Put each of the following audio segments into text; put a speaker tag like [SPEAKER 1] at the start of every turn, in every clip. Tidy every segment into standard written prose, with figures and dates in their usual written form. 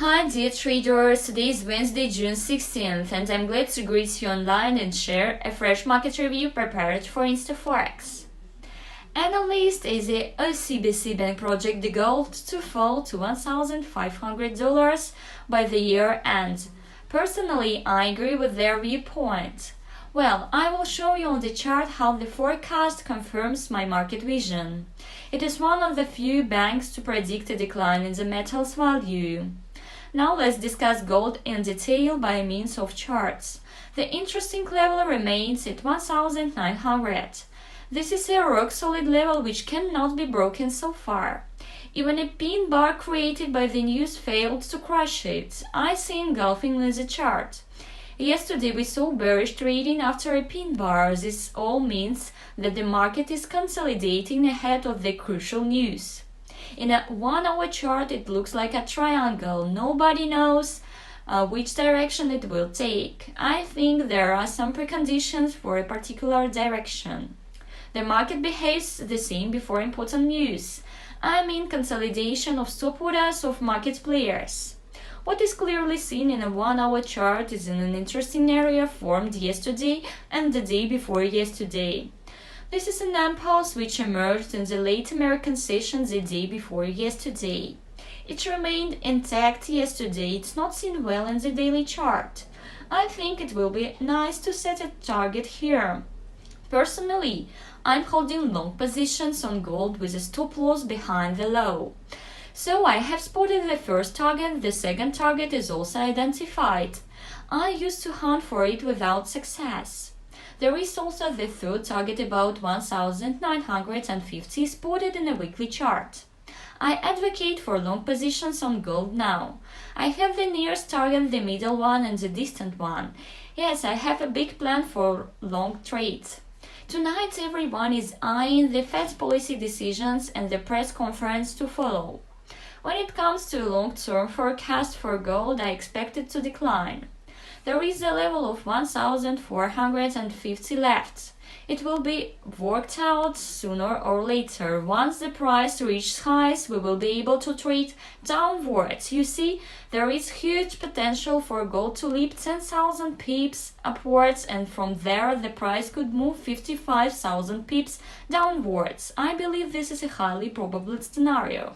[SPEAKER 1] Hi dear traders, today is Wednesday, June 16th, and I'm glad to greet you online and share a fresh market review prepared for InstaForex. Analysts say the OCBC Bank project the gold to fall to $1,500 by the year end. Personally, I agree with their viewpoint. Well, I will show you on the chart how the forecast confirms my market vision. It is one of the few banks to predict a decline in the metal's value. Now let's discuss gold in detail by means of charts. The interesting level remains at 1,900. This is a rock-solid level which cannot be broken so far. Even a pin bar created by the news failed to crush it. I see engulfing in the chart. Yesterday we saw bearish trading after a pin bar. This all means that the market is consolidating ahead of the crucial news. In a 1-hour chart it looks like a triangle. Nobody knows which direction it will take. I think there are some preconditions for a particular direction. The market behaves the same before important news. I mean consolidation of stop orders of market players. What is clearly seen in a 1-hour chart is in an interesting area formed yesterday and the day before yesterday. This is an impulse which emerged in the late American session the day before yesterday. It remained intact yesterday. It's not seen well in the daily chart. I think it will be nice to set a target here. Personally, I'm holding long positions on gold with a stop loss behind the low. So I have spotted the first target, the second target is also identified. I used to hunt for it without success. There is also the third target about 1,950 spotted in a weekly chart. I advocate for long positions on gold now. I have the nearest target, the middle one and the distant one. Yes, I have a big plan for long trades. Tonight everyone is eyeing the Fed's policy decisions and the press conference to follow. When it comes to long-term forecast for gold, I expect it to decline. There is a level of 1,450 left. It will be worked out sooner or later. Once the price reaches highs, we will be able to trade downwards. You see, there is huge potential for gold to leap 10,000 pips upwards, and from there the price could move 55,000 pips downwards. I believe this is a highly probable scenario.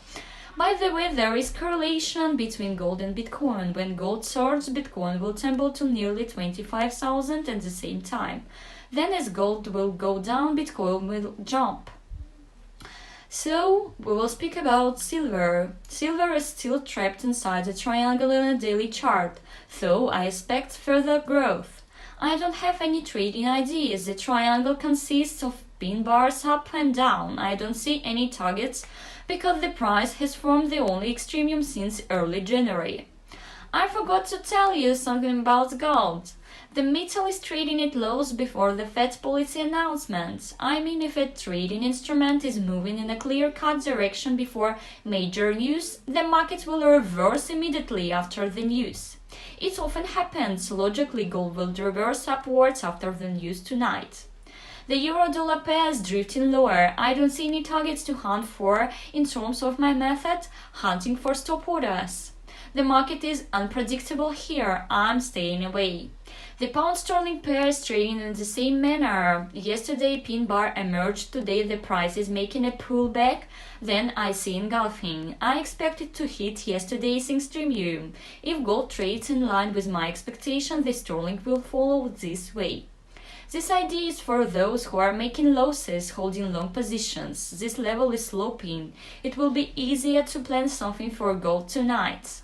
[SPEAKER 1] By the way, there is correlation between gold and Bitcoin. When gold soars, Bitcoin will tumble to nearly 25,000 at the same time. Then as gold will go down, Bitcoin will jump. So, we will speak about silver. Silver is still trapped inside a triangle in a daily chart, so I expect further growth. I don't have any trading ideas. The triangle consists of pin bars up and down. I don't see any targets because the price has formed the only extremum since early January. I forgot to tell you something about gold. The metal is trading at lows before the Fed's policy announcements. I mean, if a trading instrument is moving in a clear-cut direction before major news, the market will reverse immediately after the news. It often happens. Logically, gold will reverse upwards after the news tonight. The euro-dollar pair is drifting lower. I don't see any targets to hunt for in terms of my method, hunting for stop orders. The market is unpredictable here. I'm staying away. The pound-sterling pair is trading in the same manner. Yesterday, pin bar emerged. Today, the price is making a pullback. Then I see engulfing. I expect it to hit yesterday's extremum. If gold trades in line with my expectation, the sterling will follow this way. This idea is for those who are making losses, holding long positions. This level is sloping. It will be easier to plan something for gold tonight.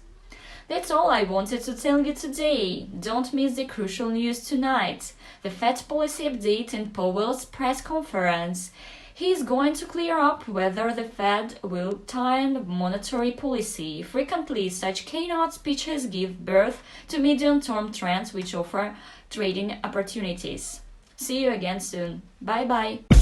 [SPEAKER 1] That's all I wanted to tell you today. Don't miss the crucial news tonight. The Fed policy update and Powell's press conference. He is going to clear up whether the Fed will tighten monetary policy. Frequently, such keynote speeches give birth to medium-term trends which offer trading opportunities. See you again soon. Bye-bye.